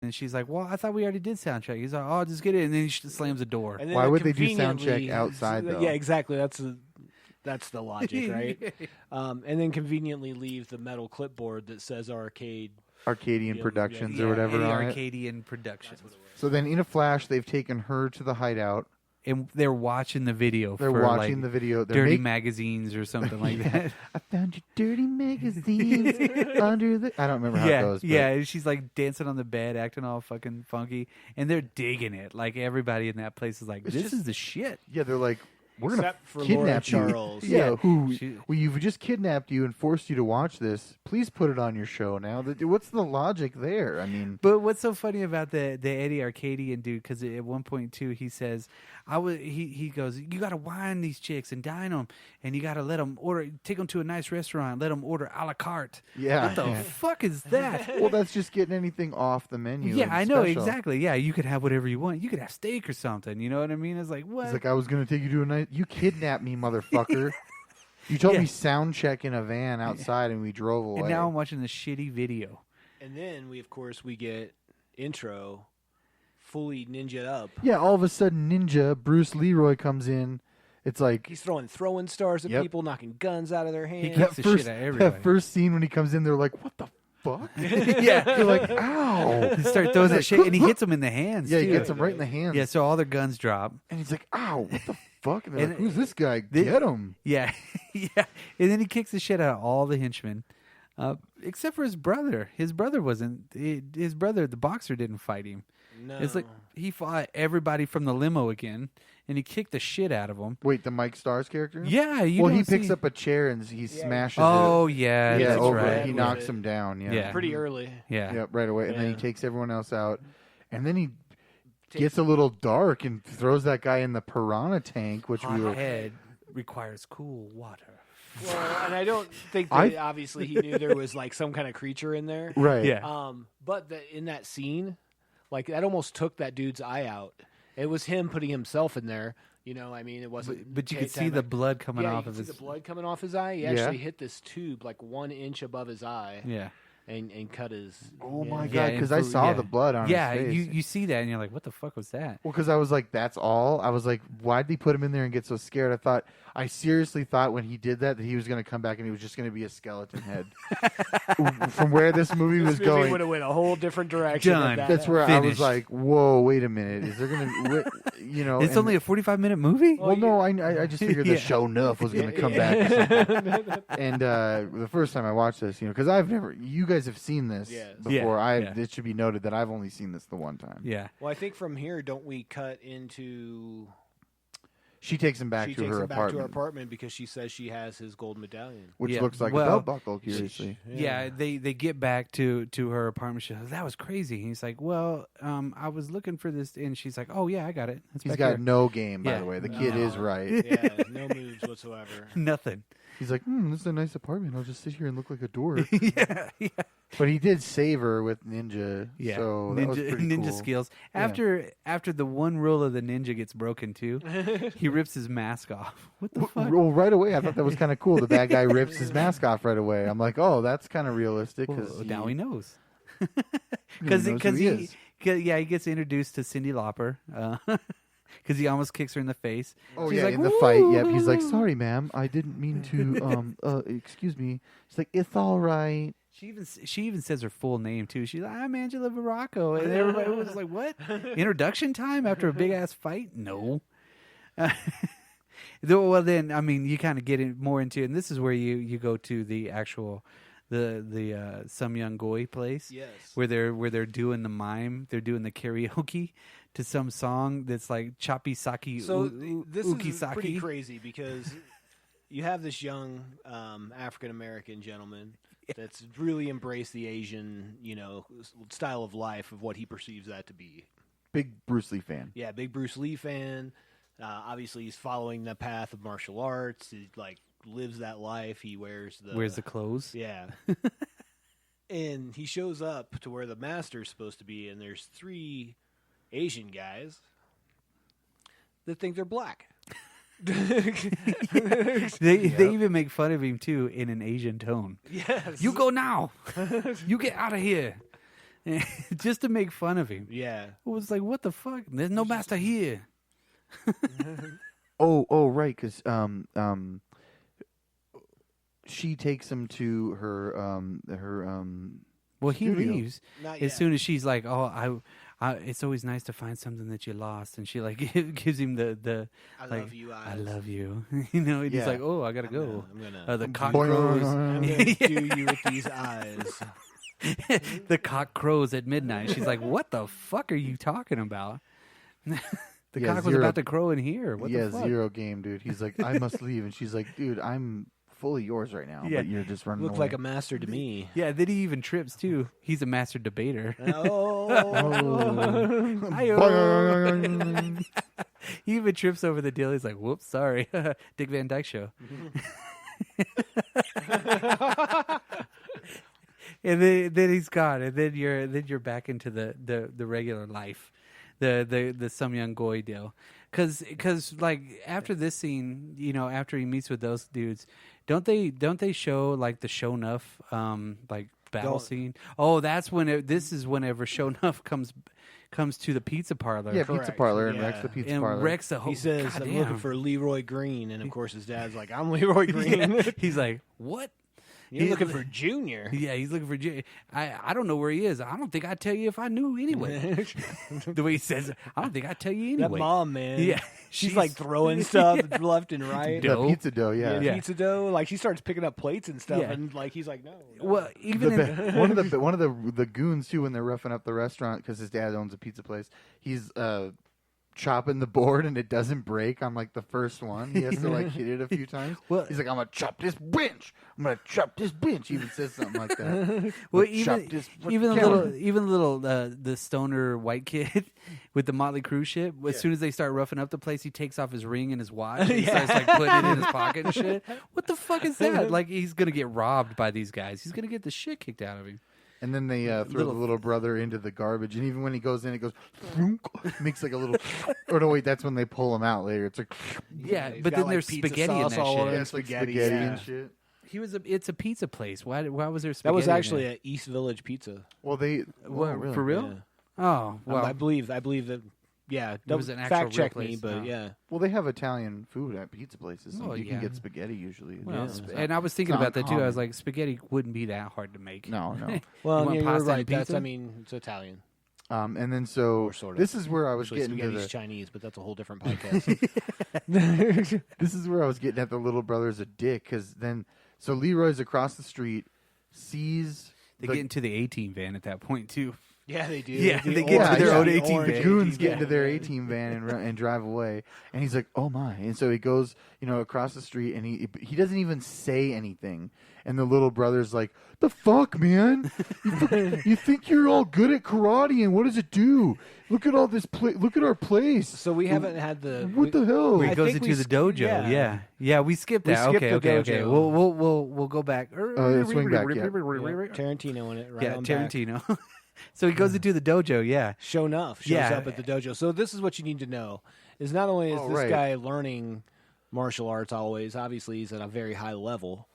And she's like, well, I thought we already did sound check. He's like, oh, just get it. And then he slams the door. Why would they do sound check outside, though? Yeah, exactly. That's the logic, right? And then conveniently leave the metal clipboard that says Arcadian Productions or whatever on Arcadian Productions. So then in a flash, they've taken her to the hideout. And they're watching the video. They're watching the video. They're dirty magazines or something like that. I found your dirty magazines under the... I don't remember how it goes. But... Yeah, and she's like dancing on the bed, acting all fucking funky. And they're digging it. Like everybody in that place is like, this is the shit. Yeah, they're like, we're going to kidnap Laura Charles. Yeah, you've just kidnapped you and forced you to watch this. Please put it on your show now. What's the logic there? I mean, but what's so funny about the Eddie Arcadian dude? Because at one point too, he says, he goes, you got to wine these chicks and dine them, and you got to let them take them to a nice restaurant, let them order a la carte. Yeah, what the fuck is that? Well, that's just getting anything off the menu. Yeah, I know exactly. Yeah, you could have whatever you want. You could have steak or something. You know what I mean? It's like what? It's like I was going to take you to a nice. You kidnapped me, motherfucker. You told me sound check in a van outside and we drove away. And now I'm watching this shitty video. And then we get intro fully ninja up. Yeah, all of a sudden Ninja Bruce Leroy comes in. It's like he's throwing stars at people, knocking guns out of their hands. He kicks the shit out of everybody. That first scene when he comes in, they're like, what the fuck? Yeah. They're like, ow. He starts throwing that shit and he hits them in the hands. Yeah, too. he gets them right in the hands. Yeah, so all their guns drop. And he's like, ow, what the fuck? And they're like, who's this guy? Get him. Yeah. Yeah. And then he kicks the shit out of all the henchmen. Except for his brother. His brother, the boxer, didn't fight him. No. It's like he fought everybody from the limo again, and he kicked the shit out of them. Wait, the Mike Starrs character? Yeah. He picks up a chair and he smashes it. Oh, yeah. Yeah, that's over right. it. He knocks him down. Yeah. Pretty early. Yeah. Yep, right away. And then he takes everyone else out. And then he gets a little dark and throws that guy in the piranha tank, which head requires cool water. Well, and I don't think that obviously he knew there was like some kind of creature in there. Right. Yeah. But in that scene, like that almost took that dude's eye out. It was him putting himself in there. You know, I mean, it wasn't. But you could see the blood coming off of his. The blood coming off his eye. He actually hit this tube like 1 inch above his eye. Yeah. And cut his. Oh my god! Because I saw the blood on his face. Yeah, you see that, and you're like, "What the fuck was that?" Well, because I was like, "That's all." I was like, "Why'd they put him in there and get so scared?" I seriously thought when he did that he was going to come back and he was just going to be a skeleton head. From where this movie was going, would have went a whole different direction. That's where I was like, "Whoa, wait a minute! Is there going to, It's only a 45-minute movie." Well, no, I just figured the Sho'nuff was going to come back. And the first time I watched this, because you guys have seen this before. It should be noted that I've only seen this the one time. Yeah. Well, I think from here, don't we cut into? She takes him back to her apartment because she says she has his gold medallion, which looks like a belt buckle. Curiously, they get back to her apartment. She goes, "That was crazy." And he's like, "Well, I was looking for this," and she's like, "Oh yeah, I got it." He's got no game, by the way. The kid is right. Yeah, no moves whatsoever. Nothing. He's like, this is a nice apartment. I'll just sit here and look like a dork. Yeah. But he did save her with ninja. Yeah, so that was pretty ninja cool. skills. After the one rule of the ninja gets broken too, he rips his mask off. What the fuck? Well, right away, I thought that was kind of cool. The bad guy rips his mask off right away. I'm like, oh, that's kind of realistic. Now he knows. Because he gets introduced to Cyndi Lauper. Because he almost kicks her in the face. Oh, She's yeah, like, in the fight. Yep. He's like, sorry, ma'am. I didn't mean to, excuse me. She's like, it's all right. She even says her full name, too. She's like, I'm Angela Baracco. And everybody was like, what? Introduction time after a big-ass fight? No. Well, then, I mean, you kind of get more into it. And this is where you go to the actual... The Some Young Goy place, yes, where they're doing the mime, they're doing the karaoke to some song that's like Choppy Saki. So this is Ukisaki. Pretty crazy because you have this young African American gentleman that's really embraced the Asian, style of life of what he perceives that to be. Big Bruce Lee fan. Yeah, big Bruce Lee fan. Obviously, he's following the path of martial arts. He lives that life. He wears the clothes. Yeah. And he shows up to where the master's supposed to be, and there's 3 Asian guys that think they're black. They even make fun of him too in an Asian tone. Yes. You go now. You get out of here. just to make fun of him. Yeah. It was like, what the fuck? There's no master here. Right, because she takes him to her Well, he studio. leaves as soon as she's like, "Oh, I it's always nice to find something that you lost," and she like gives him the I like, love you eyes. I love you. You know, and he's like, "Oh, I gotta go." I'm gonna The cock crows. I'm gonna do you with these eyes. The cock crows at midnight. She's like, "What the fuck are you talking about?" The cock was about to crow in here. What the fuck? Zero game, dude. He's like, I must leave, and she's like, dude, I'm fully yours right now, but you're just running. Look like a master to me. Yeah, then he even trips too. He's a master debater. He even trips over the deal. He's like, "Whoops, sorry." Dick Van Dyke Show. And then he's gone, and then you're back into the regular life, the Some Young Goy deal, because like after this scene, you know, after he meets with those dudes, don't they show like the Sho'nuff like battle scene? Oh, that's when this is whenever Sho'nuff comes to the pizza parlor. Yeah, pizza parlor, and wrecks the pizza parlor. Wrecks the whole. He says, goddamn. "I'm looking for Leroy Green," and of course his dad's like, "I'm Leroy Green." Yeah. He's like, "What?" You're looking for Junior. Yeah, he's looking for Junior. I don't know where he is. I don't think I'd tell you if I knew anyway. The way he says it, I don't think I'd tell you anyway. That mom, man. Yeah. She's like throwing stuff left and right. The pizza dough, yeah. Pizza dough. Like she starts picking up plates and stuff, and like he's like, no. Well, even one of the goons too, when they're roughing up the restaurant because his dad owns a pizza place, he's chopping the board and it doesn't break on like the first one. He has to like hit it a few times. Well, he's like, "I'm gonna chop this bench. I'm gonna chop this bench." He even says something like that. Well, even the little the stoner white kid with the Motley Crue shit. As soon as they start roughing up the place, he takes off his ring and his watch. And he starts like putting it in his pocket and shit. What the fuck is that? Like he's gonna get robbed by these guys. He's gonna get the shit kicked out of him. And then they throw the little brother into the garbage, and even when he goes in, it goes makes like a little. Or no, wait, that's when they pull him out later. It's like but then there's spaghetti in that shit. Yeah, it's like spaghetti and shit. It's a pizza place. Why was there spaghetti? That was actually an East Village pizza. Well, they really? For real? Yeah. Oh, well, I believe that. Yeah, it was an actual fact check real me, place. but yeah. Well, they have Italian food at pizza places. So Oh, you yeah. can get spaghetti usually. Well, and I was thinking about that too. I was like, spaghetti wouldn't be that hard to make. No. Well, you're right. and That's, pizza? I mean, it's Italian. And then so Sort of. this is where I was Actually, getting to spaghetti's the. Chinese, but that's a whole different podcast. This is where I was getting at the little brother's a dick because then so Leroy's across the street, sees They get into the A-Team van at that point too. Yeah, they do. Yeah, they get into their own A-Team van. Goons get into their A-Team van and drive away, and he's like, "Oh my!" And so he goes, across the street, and he doesn't even say anything. And the little brother's like, "The fuck, man! You think you're all good at karate, and what does it do? Look at all this. Look at our place." So we haven't had the. What the hell? Where he goes into the dojo. Yeah, we skipped that. Okay. We'll go back. Swing back. Yeah. Tarantino in it. Right on Tarantino. So he goes into the dojo, Sho'nuff shows up at the dojo. So this is what you need to know: is not only is this guy learning martial arts, obviously he's at a very high level,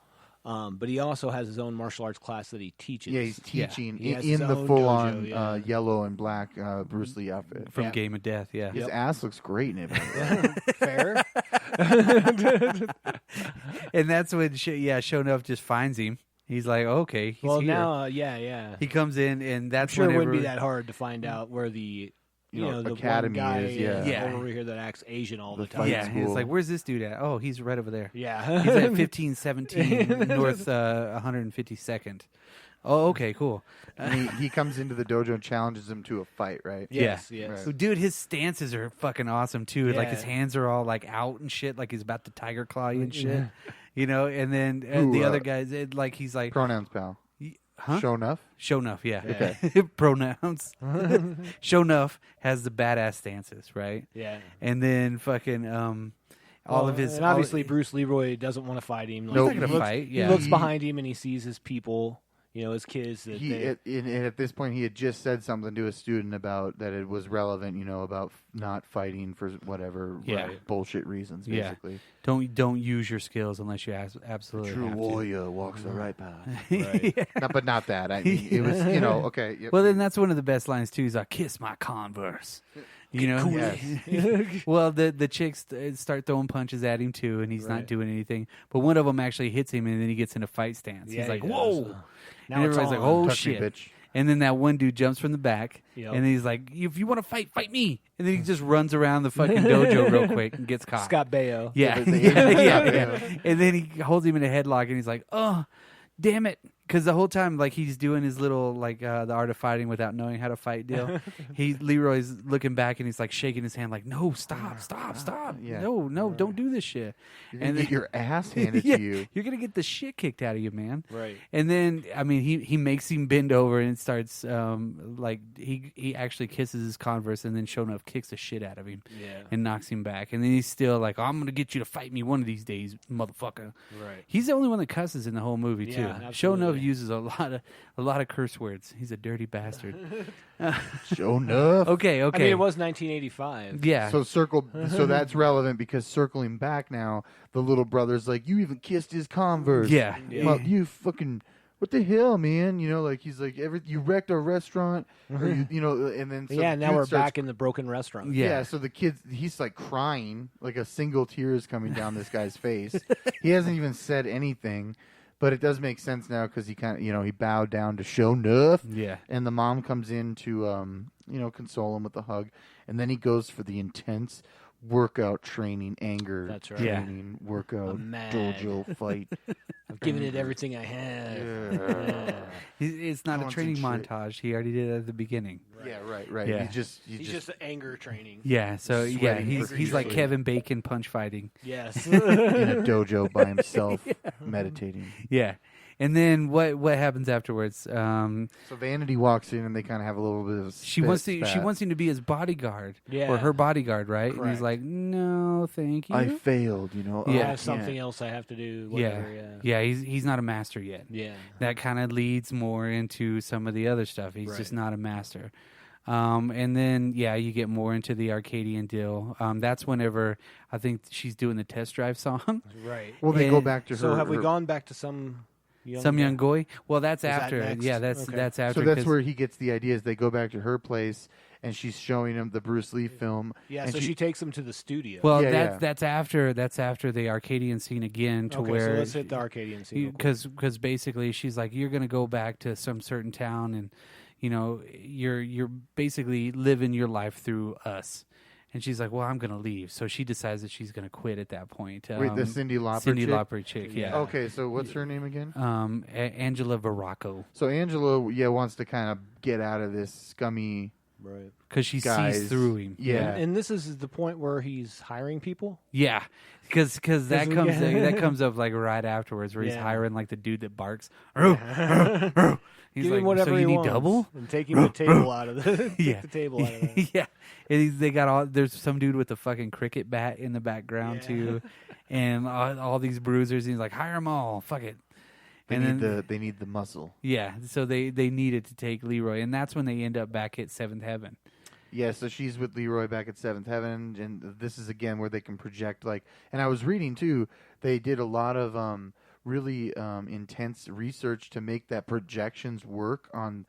but he also has his own martial arts class that he teaches. Yeah, he's teaching He in the full-on dojo, yellow and black Bruce Lee outfit from Game of Death. Yeah, his ass looks great in it. Fair. And that's when Sho'nuff just finds him. He's like, okay, he's here. Now, yeah. He comes in, and that's I'm sure it wouldn't be that hard to find out where the the academy one guy is. over here that acts Asian all the time. Yeah, he's like, where's this dude at? Oh, he's right over there. Yeah, he's at 1517 North 152nd. Oh, okay, cool. And he comes into the dojo and challenges him to a fight, right? Yes. Right. Dude, his stances are fucking awesome too. Yeah. Like his hands are all like out and shit, like he's about to tiger claw you and shit. And then the other guys, he's like pronouns, pal. Huh? Sho'nuff, yeah. Okay. Pronouns. Sho'nuff has the badass stances, right? Yeah. And then fucking all of his. And obviously, Bruce Leroy doesn't want to fight him. He's not gonna fight. Yeah. He looks behind him and he sees his people. his kids. That at this point, he had just said something to a student about that it was relevant, about not fighting for whatever bullshit reasons, basically. Don't use your skills unless you absolutely True have to. warrior walks the right path. Right. No, but not that. I mean, it was, okay. Yep. Well, then that's one of the best lines, too. He's like, kiss my Converse. Yes. Well, the chicks start throwing punches at him, too, and he's not doing anything. But one of them actually hits him, and then he gets in a fight stance. He's like, whoa. Now and everybody's like, oh, Touch shit. me, bitch. And then that one dude jumps from the back, and he's like, if you want to fight me. And then he just runs around the fucking dojo real quick and gets caught. Scott Baio. Yeah. Yeah. And then he holds him in a headlock, and he's like, oh, damn it. Because the whole time, like, he's doing his little, like, the art of fighting without knowing how to fight deal. Leroy's looking back, and he's, like, shaking his hand, like, no, stop. Yeah. No, don't do this shit. You're going to get your ass handed to you. You're going to get the shit kicked out of you, man. Right. And then, I mean, he makes him bend over and starts, like, he actually kisses his Converse, and then Sho'nuff kicks the shit out of him and knocks him back. And then he's still like, I'm going to get you to fight me one of these days, motherfucker. Right. He's the only one that cusses in the whole movie, too. Absolutely. Sho'nuff uses a lot of curse words. He's a dirty bastard. Sho'nuff. Okay. I mean, it was 1985. Yeah. So that's relevant because circling back now, the little brother's like, you even kissed his Converse. Yeah. Well, you fucking, what the hell, man? Like he's like, you wrecked our restaurant, or and then now we're back in the broken restaurant. Yeah. So the kid, he's like crying, like a single tear is coming down this guy's face. He hasn't even said anything. But it does make sense now because he kind of, he bowed down to Sho'nuff. Yeah. And the mom comes in to, console him with a hug. And then he goes for the intense workout training, anger training, workout, dojo fight. I've given it everything I have. It's not a training montage. He already did it at the beginning. Right. Yeah, right. Yeah. He's just anger training. Yeah, so he's like Kevin Bacon punch fighting. Yes. In a dojo by himself, meditating. Yeah. And then what happens afterwards? So Vanity walks in and they kind of have a little bit of she wants him to be his bodyguard, or her bodyguard, right? Correct. And he's like, no, thank you. I failed, I have something else I have to do. Whatever, yeah. He's not a master yet. Yeah, that kind of leads more into some of the other stuff. He's just not a master. And then you get more into the Arcadian deal. That's whenever I think she's doing the test drive song. Right. Well, they go back to her. So have we gone back to some young boy? Well, that's after. That that's after. So that's where he gets the ideas. They go back to her place, and she's showing him the Bruce Lee film. Yeah, and so she takes him to the studio. Well, that's after the Arcadian scene again. Where so let's hit the Arcadian scene. Because basically she's like, you're going to go back to some certain town, and you're basically living your life through us. And she's like, well, I'm going to leave. So she decides that she's going to quit at that point. Wait, the Cyndi Lauper chick, yeah. Okay, so what's her name again? Angela Baracco. So Angela, wants to kind of get out of this scummy... Right. Because she sees through him. Yeah. And this is the point where he's hiring people? Yeah. Because that comes up like right afterwards where he's hiring like the dude that barks. He's Give like, him whatever so you he need wants double? and taking the table out of the the table out of it. Yeah. And they got there's some dude with a fucking cricket bat in the background too, and all these bruisers. And he's like, hire them all. Fuck it. They need the muscle. Yeah. So they needed to take Leroy, and that's when they end up back at Seventh Heaven. Yeah, so she's with Leroy back at Seventh Heaven, and this is again where they can project and I was reading too, they did a lot of really intense research to make that projections work on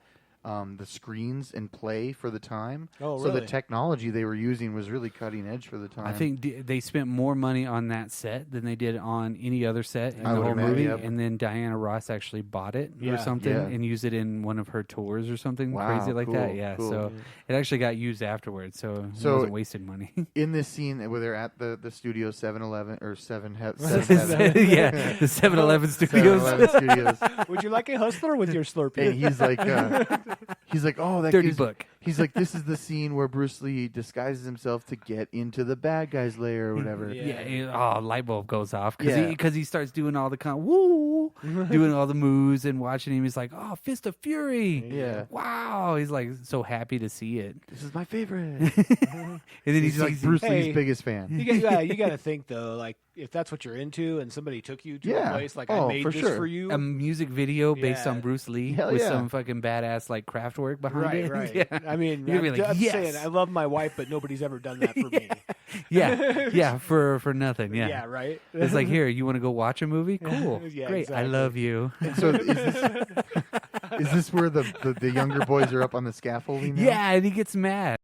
the screens and play for the time. Oh, so really? the technology they were using was really cutting edge for the time. I think they spent more money on that set than they did on any other set in the whole movie. Yep. And then Diana Ross actually bought it or something and used it in one of her tours or something crazy like that. Yeah, cool. So it actually got used afterwards, so it wasn't wasting money. In this scene where they're at the studio 7-Eleven or 7 yeah, the 7-Eleven studios. 7-Eleven studios. Would you like a hustler with your Slurpee? And he's like, He's like, oh, that dirty book. He's like, this is the scene where Bruce Lee disguises himself to get into the bad guy's lair or whatever. Light bulb goes off because he starts doing all the doing all the moves and watching him. He's like, oh, Fist of Fury. Yeah. Wow. He's like so happy to see it. This is my favorite. And then he's like Bruce Lee's biggest fan. You got to think though, like if that's what you're into, and somebody took you to a place like I made this for you, a music video based on Bruce Lee with some fucking badass like craft work behind it. Right. Yeah. I mean, you're gonna be like, saying I love my wife, but nobody's ever done that for me. For nothing. Yeah, right. It's like, here, you want to go watch a movie? Cool, great. Exactly. I love you. And so is this where the younger boys are up on the scaffolding now? Yeah, and he gets mad.